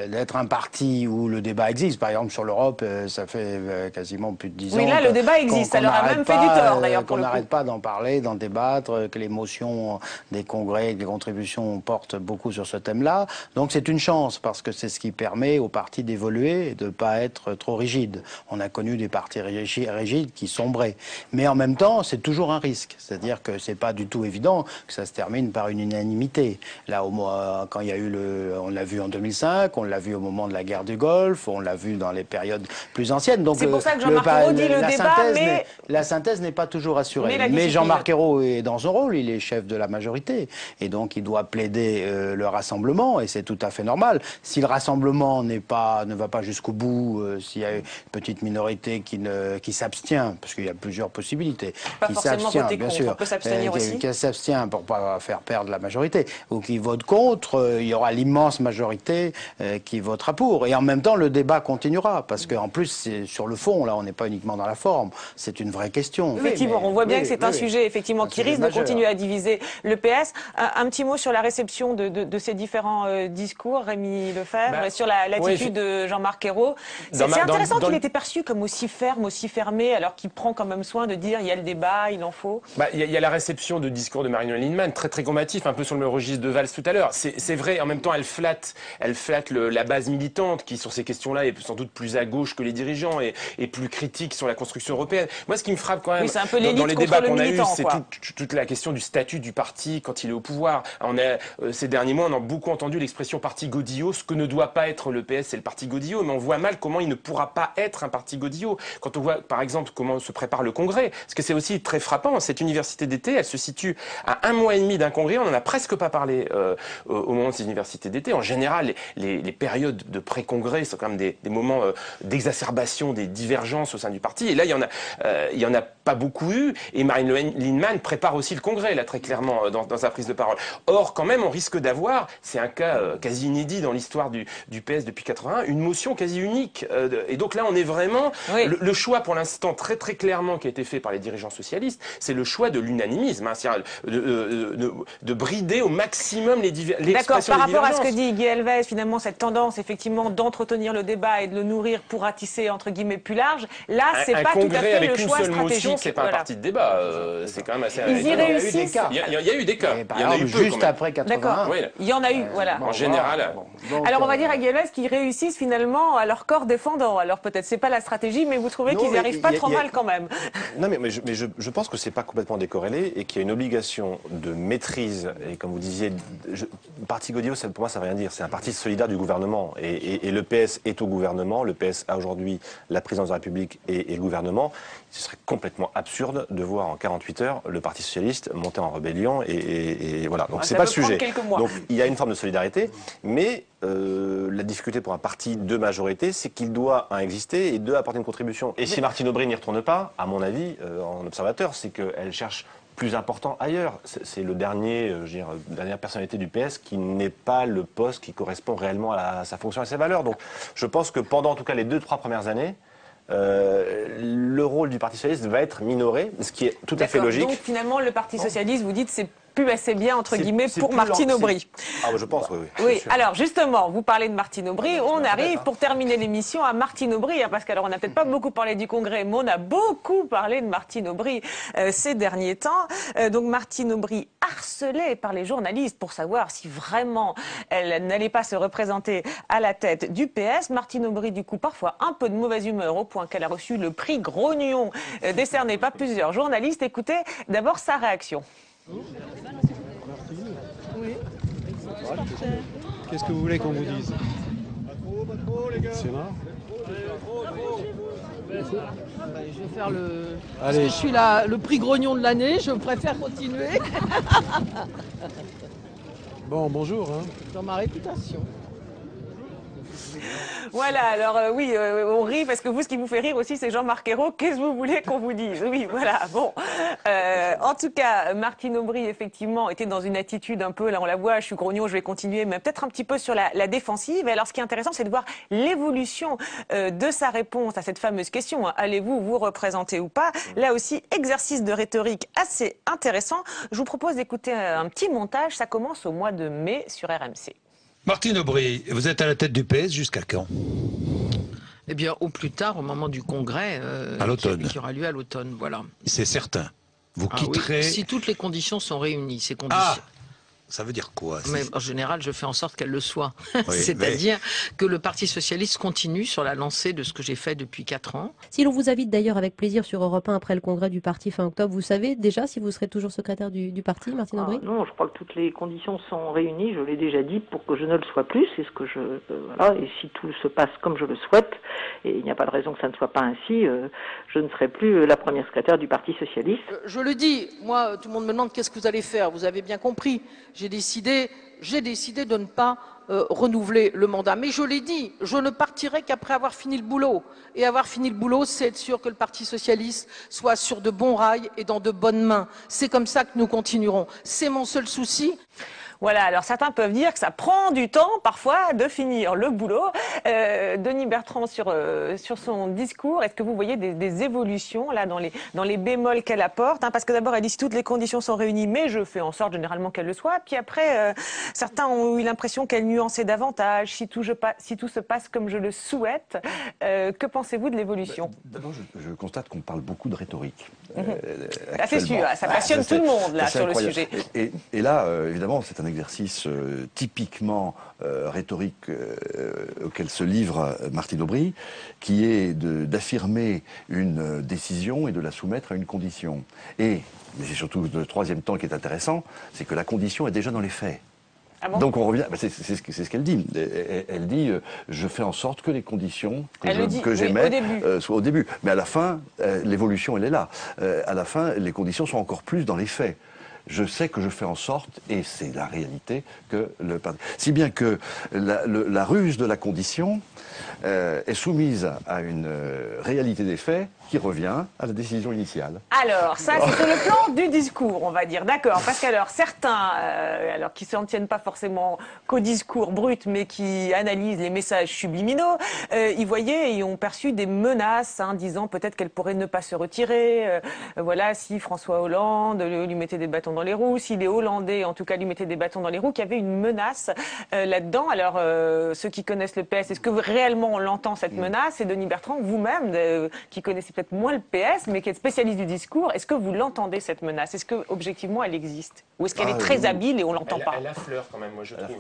d'être un parti où le débat existe, par exemple sur l'Europe, ça fait quasiment plus de 10 ans. Oui, là, le débat existe. Ça leur a même fait du tort, d'ailleurs, pour le coup. Qu'on n'arrête pas d'en parler, d'en débattre, que l'émotion des congrès, des contributions portent beaucoup sur ce thème-là. Donc c'est une chance, parce que c'est ce qui permet aux partis d'évoluer et de ne pas être trop rigides. On a connu des partis rigides qui sombraient. Mais en même temps, c'est toujours un risque. C'est-à-dire que c'est pas du tout évident que ça se termine par une unanimité. Là, quand il y a eu on l'a vu en 2005, on l'a vu au moment de la guerre du Golfe, on l'a vu dans les périodes plus anciennes. Donc c'est pour ça que Jean-Marc Ayrault dit le débat, mais... La synthèse n'est pas toujours assurée. Mais Jean-Marc Ayrault est dans son rôle, il est chef de la majorité. Et donc, il doit plaider le rassemblement, et c'est tout à fait normal. Si le rassemblement ne va pas jusqu'au bout, s'il y a une petite minorité qui s'abstient, parce qu'il y a plusieurs possibilités, qui s'abstient, bien sûr, on peut s'abstenir aussi, qui s'abstient pour pas faire perdre la majorité, ou qui vote contre, il y aura l'immense majorité qui votera pour. Et en même temps, le débat continuera, parce qu'en plus, sur le fond, là, on n'est pas uniquement dans la forme, c'est une vraie question. Effectivement, on voit bien que c'est un sujet effectivement qui risque de continuer à diviser le PS. Un petit mot sur la réception de ces différents discours, Rémi Lefebvre, et sur l'attitude de Jean-Marc Ayrault. C'est intéressant qu'il était perçu comme aussi ferme, aussi fermé, alors qu'il prend quand même soin de dire il y a le débat, il en faut. Il y a la réception de discours de Marie-Noëlle Lienemann, très très combatif, un peu sur le registre de Valls tout à l'heure. C'est vrai, en même temps, elle flatte la base militante qui, sur ces questions-là, est sans doute plus à gauche que les dirigeants et plus critique sur la construction européenne. Moi, ce qui me frappe quand même dans les débats qu'on a eus, c'est toute la question du statut du parti quand il est au pouvoir. Ces derniers mois, on a beaucoup entendu l'expression parti godillot. Ce que ne doit pas être le PS, c'est le parti godillot, mais on voit mal comment il ne pourra pas être un parti godillot. Quand on voit, par exemple, comment se prépare le congrès, parce que c'est aussi très frappant, cette université d'été, elle se situe à 1 mois et demi d'un congrès, on n'en a presque pas parlé au moment de ces universités d'été. En général, les périodes de pré-congrès sont quand même des moments d'exacerbation des divergences au sein du parti, et là, il y en a pas beaucoup eu, et Marie-Noëlle Lienemann prépare aussi le congrès, là, très clairement, dans sa prise de parole. Or, quand même, on risque d'avoir, c'est un cas quasi inédit dans l'histoire du PS depuis 81, une motion quasi unique. Et donc là, on est vraiment... Le choix, pour l'instant, très très clairement, qui a été fait par les dirigeants socialistes, c'est le choix de l'unanimisme, c'est-à-dire de brider au maximum l'expression des divergences. D'accord, par rapport à ce que dit Guy Elvez, finalement, cette tendance, effectivement, d'entretenir le débat et de le nourrir pour ratisser, entre guillemets, plus large, là, c'est pas tout à fait le choix stratégique. C'est pas un parti de débat, c'est quand même assez... Ils y réussissent. Il y a eu des cas. Il y en a eu juste après 81. Oui, il y en a eu, voilà. En général. Alors on va dire à Guy Elvez qu'ils réussissent finalement à leur corps défendant. Alors peut-être c'est pas la stratégie, mais vous trouvez qu'ils n'y arrivent pas trop mal quand même. Non, mais je pense que c'est pas complètement décorrélé et qu'il y a une obligation de maîtrise. Et comme vous disiez, le parti godillot, pour moi, ça ne veut rien dire. C'est un parti solidaire du gouvernement. Et le PS est au gouvernement. Le PS a aujourd'hui la présidence de la République et le gouvernement. ce serait complètement absurde de voir en 48 heures le Parti socialiste monter en rébellion et voilà. Donc c'est pas le sujet. Donc il y a une forme de solidarité, mais la difficulté pour un parti de majorité, c'est qu'il doit exister et apporter une contribution. Et si Martine Aubry n'y retourne pas, à mon avis, en observateur, c'est qu'elle cherche plus important ailleurs. C'est le dernier, dernière personnalité du PS qui n'est pas le poste qui correspond réellement à sa fonction et à ses valeurs. Donc je pense que pendant en tout cas les 2-3 premières années, le rôle du Parti socialiste va être minoré, ce qui est tout à fait logique. Donc finalement, le Parti socialiste, vous dites, c'est plus assez bien, entre guillemets, pour Martine Aubry. Ah, je pense, oui. Oui, alors justement, vous parlez de Martine Aubry, on arrive pour terminer l'émission à Martine Aubry, parce qu'alors on n'a peut-être pas beaucoup parlé du Congrès, mais on a beaucoup parlé de Martine Aubry ces derniers temps. Donc Martine Aubry harcelée par les journalistes pour savoir si vraiment elle n'allait pas se représenter à la tête du PS. Martine Aubry, du coup, parfois un peu de mauvaise humeur, au point qu'elle a reçu le prix Grognon décerné par plusieurs journalistes. Écoutez d'abord sa réaction. Oui. Qu'est-ce que vous voulez qu'on vous dise? C'est marrant. Je vais faire le... Parce que je suis le prix Grognon de l'année, je préfère continuer. Bon, bonjour. Dans ma réputation. Voilà, alors oui, on rit parce que vous, ce qui vous fait rire aussi, c'est Jean-Marc Ayrault. Qu'est-ce que vous voulez qu'on vous dise? Oui, voilà, bon. En tout cas, Martine Aubry, effectivement, était dans une attitude un peu, là on la voit, je suis grognon, je vais continuer, mais peut-être un petit peu sur la défensive. Et alors, ce qui est intéressant, c'est de voir l'évolution de sa réponse à cette fameuse question. Allez-vous vous représenter ou pas? Là aussi, exercice de rhétorique assez intéressant. Je vous propose d'écouter un petit montage. Ça commence au mois de mai sur RMC. Martine Aubry, vous êtes à la tête du PS jusqu'à quand? Eh bien, au plus tard, au moment du congrès à l'automne. Qui aura lieu à l'automne, voilà. C'est certain. Vous quitterez... Oui, si toutes les conditions sont réunies, ces conditions... Ah, ça veut dire quoi? Mais en général, je fais en sorte qu'elles le soient. Oui, c'est-à-dire que le Parti socialiste continue sur la lancée de ce que j'ai fait depuis 4 ans. Si l'on vous invite d'ailleurs avec plaisir sur Europe 1 après le congrès du parti fin octobre, vous savez déjà si vous serez toujours secrétaire du parti, Martine Aubry? Non, je crois que toutes les conditions sont réunies, je l'ai déjà dit, pour que je ne le sois plus. C'est ce que voilà, et si tout se passe comme je le souhaite, et il n'y a pas de raison que ça ne soit pas ainsi, je ne serai plus la première secrétaire du Parti socialiste. Je le dis, moi, tout le monde me demande qu'est-ce que vous allez faire. Vous avez bien compris. J'ai décidé de ne pas renouveler le mandat. Mais je l'ai dit, je ne partirai qu'après avoir fini le boulot. Et avoir fini le boulot, c'est être sûr que le Parti socialiste soit sur de bons rails et dans de bonnes mains. C'est comme ça que nous continuerons. C'est mon seul souci. Voilà, alors certains peuvent dire que ça prend du temps parfois de finir le boulot. Denis Bertrand sur son discours, est-ce que vous voyez des évolutions là dans les bémols qu'elle apporte, parce que d'abord elle dit si toutes les conditions sont réunies, mais je fais en sorte généralement qu'elle le soit. Puis après, certains ont eu l'impression qu'elle nuançait davantage, si tout se passe comme je le souhaite. Que pensez-vous de l'évolution? D'abord, je constate qu'on parle beaucoup de rhétorique. C'est sûr, ça passionne tout le monde là sur le sujet. Et là, évidemment, c'est un exercice typiquement rhétorique auquel se livre Martine Aubry, qui est d'affirmer une décision et de la soumettre à une condition. Mais c'est surtout le troisième temps qui est intéressant, c'est que la condition est déjà dans les faits. Ah bon? Donc on revient, c'est ce qu'elle dit. Elle dit, je fais en sorte que les conditions que j'aimais soient au début. Mais à la fin, l'évolution, elle est là. À la fin, les conditions sont encore plus dans les faits. Je sais que je fais en sorte, et c'est la réalité, que le parti... Si bien que la ruse de la condition est soumise à une réalité des faits qui revient à la décision initiale. Alors, ça, c'est sur le plan du discours, on va dire. D'accord, parce qu'alors, certains, qui ne s'en tiennent pas forcément qu'au discours brut, mais qui analysent les messages subliminaux, ils voyaient et ont perçu des menaces, disant peut-être qu'elle pourrait ne pas se retirer. Voilà, si François Hollande lui mettait des bâtons dans les roues, si les Hollandais, en tout cas, lui mettaient des bâtons dans les roues, qu'il y avait une menace là-dedans. Alors, ceux qui connaissent le PS, est-ce que réellement on l'entend, cette menace? Et Denis Bertrand, vous-même, qui connaissez peut-être moins le PS, mais qui êtes spécialiste du discours, est-ce que vous l'entendez, cette menace? Est-ce que objectivement elle existe? Ou est-ce qu'elle est très habile et on l'entend pas? Elle affleure quand même, moi je trouve.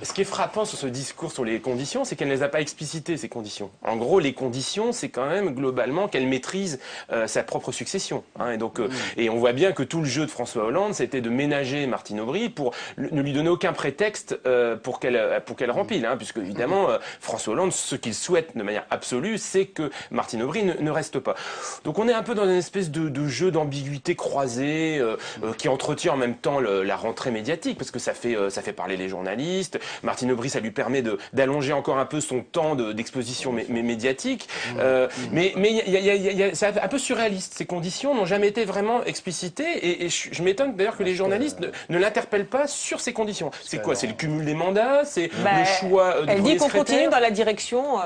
Ce qui est frappant sur ce discours sur les conditions, c'est qu'elle ne les a pas explicitées, ces conditions. En gros, les conditions, c'est quand même globalement qu'elle maîtrise sa propre succession. Et donc, et on voit bien que tout le jeu de François François Hollande, c'était de ménager Martine Aubry pour ne lui donner aucun prétexte pour qu'elle rempile, hein, puisque évidemment François Hollande, ce qu'il souhaite de manière absolue, c'est que Martine Aubry ne reste pas. Donc on est un peu dans une espèce de jeu d'ambiguïté croisée qui entretient en même temps la rentrée médiatique, parce que ça fait parler les journalistes. Martine Aubry, ça lui permet d'allonger encore un peu son temps d'exposition médiatique. Mais c'est un peu surréaliste. Ces conditions n'ont jamais été vraiment explicitées, et je m'étonne d'ailleurs que les journalistes ne l'interpellent pas sur ces conditions. C'est quoi? C'est le cumul des mandats? C'est le choix du Elle dit qu'on secrétaire continue dans la direction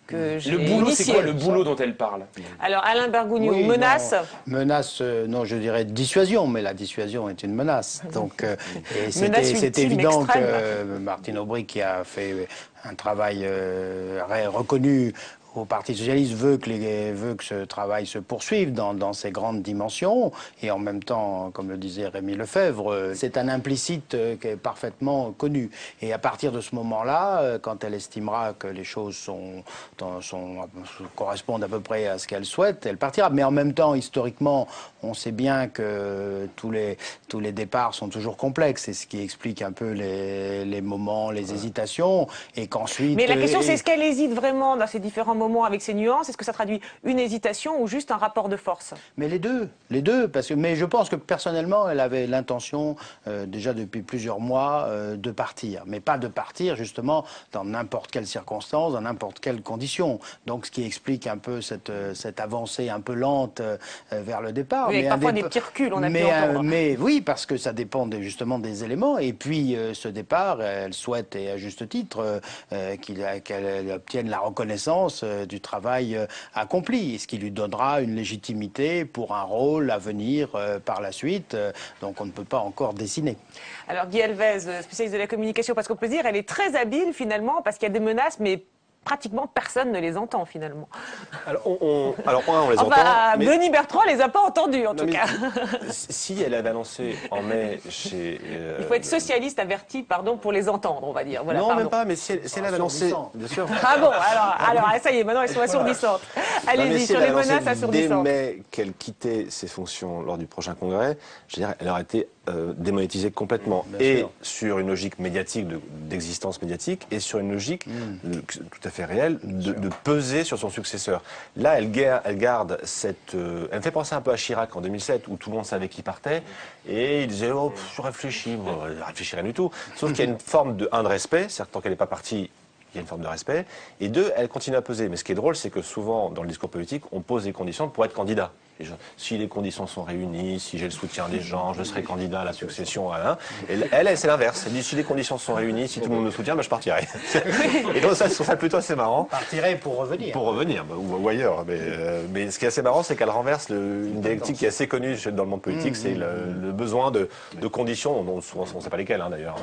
que j'ai Le boulot, c'est initiée. quoi le boulot dont elle parle? Alors Alain Bergogneau, Oui, menace? Non, menace, non, je dirais dissuasion, mais la dissuasion est une menace. Donc, et c'est ultime, évident extrême. que Martine Aubry, qui a fait un travail reconnu au Parti socialiste, veut que ce travail se poursuive dans ses grandes dimensions, et en même temps, comme le disait Rémi Lefebvre, c'est un implicite qui est parfaitement connu. Et à partir de ce moment-là, quand elle estimera que les choses correspondent à peu près à ce qu'elle souhaite, elle partira. Mais en même temps, historiquement, on sait bien que tous les départs sont toujours complexes, c'est ce qui explique un peu les moments, les hésitations, et qu'ensuite... Mais la question, c'est est-ce qu'elle hésite vraiment dans ces différents moments avec ces nuances? Est-ce que ça traduit une hésitation ou juste un rapport de force? Mais les deux, mais je pense que personnellement, elle avait l'intention, déjà depuis plusieurs mois, de partir. Mais pas de partir, justement, dans n'importe quelle circonstance, dans n'importe quelle condition. Donc, ce qui explique un peu cette avancée un peu lente vers le départ. Oui, avec parfois des petits reculs, on a pu entendre. Mais oui, parce que ça dépend justement des éléments. Et puis, ce départ, elle souhaite, et à juste titre, qu'elle obtienne la reconnaissance du travail accompli, ce qui lui donnera une légitimité pour un rôle à venir par la suite. Donc on ne peut pas encore dessiner. Alors Guy Elvez, spécialiste de la communication, parce qu'on peut dire elle est très habile finalement, parce qu'il y a des menaces, mais pratiquement personne ne les entend finalement. Alors, on les entend. Enfin, Denis Bertrand les a pas entendus en tout cas. Si elle avait annoncé en mai chez... Il faut être socialiste averti, pardon, pour les entendre, on va dire. Voilà, non, pardon. même pas, mais si elle avait annoncé... Bien sûr. Ah bon, alors ça y est, maintenant elles sont assourdissantes. Allez-y, sur les menaces assourdissantes. Dès mai qu'elle quittait ses fonctions lors du prochain congrès, je veux dire, elle aurait été démonétisée complètement. Et sur une logique médiatique, d'existence médiatique, et sur une logique tout à fait réelle de peser sur son successeur. Là, elle garde cette... elle me fait penser un peu à Chirac en 2007, où tout le monde savait qui partait, et il disait « Oh, je réfléchis ». Bon, je réfléchirai du tout. Sauf qu'il y a une forme de respect, c'est-à-dire tant qu'elle n'est pas partie, il y a une forme de respect, et deux, elle continue à peser. Mais ce qui est drôle, c'est que souvent, dans le discours politique, on pose des conditions pour être candidat. Si les conditions sont réunies, si j'ai le soutien des gens, je serai candidat à la succession. Elle c'est l'inverse. Elle dit si les conditions sont réunies, si tout le monde me soutient, je partirai. Et donc ça, je trouve ça plutôt assez marrant. Partirai pour revenir. Pour revenir, ou ailleurs. Mais ce qui est assez marrant, c'est qu'elle renverse une dialectique qui est assez connue dans le monde politique, c'est le besoin de conditions, dont souvent on ne sait pas lesquelles d'ailleurs.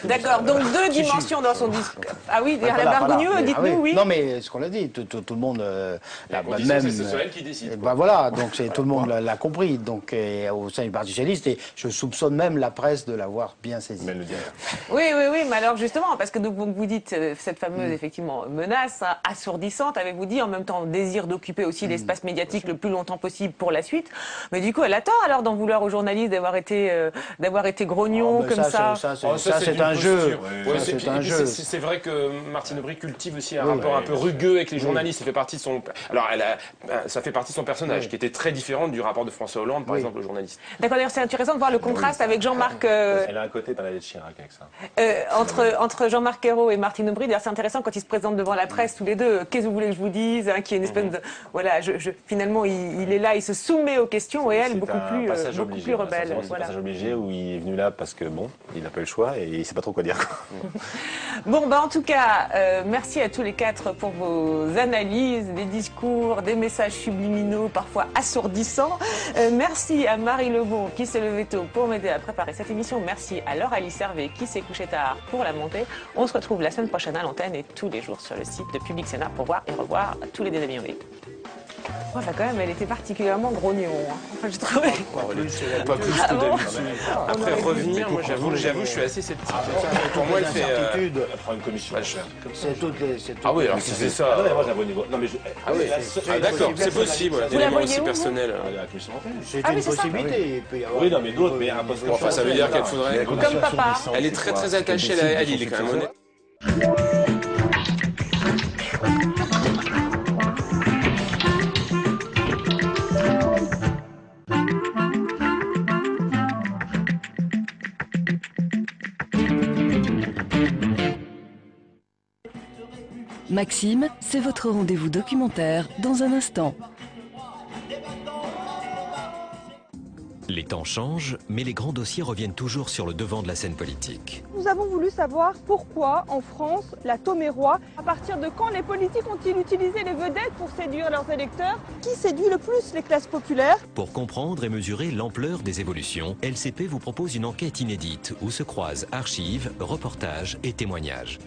D'accord, donc deux dimensions dans son discours. Ah oui, Alain Bergogneau, dites-nous, oui. Non mais ce qu'on a dit, tout le monde... même. C'est elle qui décide. Voilà, donc tout le monde l'a compris, donc au sein du Parti socialiste, et je soupçonne même la presse de l'avoir bien saisi. Oui, mais alors justement, parce que donc, vous dites cette fameuse effectivement menace assourdissante, avez-vous dit en même temps désir d'occuper aussi l'espace médiatique le plus longtemps possible pour la suite, mais du coup elle attend alors d'en vouloir aux journalistes d'avoir été grognon comme ça. Ça c'est un jeu. C'est vrai que Martine Aubry cultive aussi un rapport un peu rugueux avec les journalistes. Ça fait partie de son. Alors ça fait partie de son personnage qui était très différent du rapport de François Hollande, par exemple, aux journalistes. D'accord, d'ailleurs, c'est intéressant de voir le contraste avec Jean-Marc... Elle a un côté Bernadette Chirac avec ça. Entre Jean-Marc Ayrault et Martine Aubry, d'ailleurs, c'est intéressant quand ils se présentent devant la presse, tous les deux. Qu'est-ce que vous voulez que je vous dise, qui est une espèce de... Voilà, finalement, il est là, il se soumet aux questions, et elle, beaucoup plus rebelle. C'est un passage obligé où il est venu là parce que, bon, il n'a pas eu le choix et il ne sait pas trop quoi dire. Bon, en tout cas, merci à tous les quatre pour vos analyses, des discours, des messages subliminaux, parfois assourdissants. Merci à Marie Lebon qui s'est levée tôt pour m'aider à préparer cette émission. Merci à Laure-Alice Servet qui s'est couchée tard pour la monter. On se retrouve la semaine prochaine à l'antenne et tous les jours sur le site de Public Sénat pour voir et revoir tous les déshabillés. Enfin, quand même, elle était particulièrement grognon. Hein. Enfin, je trouvais. Pas plus que d'habitude. Après revenir, moi j'avoue, je suis assez sceptique. Pour moi, elle fait. Elle prend une commission. C'est toutes les. Ah oui, alors si c'est ça. Non, mais moi je la vois au niveau. Non, mais ah oui, d'accord, c'est possible. Vous la voyez aussi où, personnel. C'est une possibilité. Il peut y avoir. Oui, non, mais d'autres, mais un poste. Enfin, ça veut dire qu'elle faudrait. Comme papa. Elle est très attachée à Lille, quand même honnête. Maxime, c'est votre rendez-vous documentaire dans un instant. Les temps changent, mais les grands dossiers reviennent toujours sur le devant de la scène politique. Nous avons voulu savoir pourquoi, en France, la tome est roi. À partir de quand les politiques ont-ils utilisé les vedettes pour séduire leurs électeurs? Qui séduit le plus les classes populaires? Pour comprendre et mesurer l'ampleur des évolutions, LCP vous propose une enquête inédite où se croisent archives, reportages et témoignages.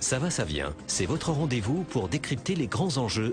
Ça va, ça vient, c'est votre rendez-vous pour décrypter les grands enjeux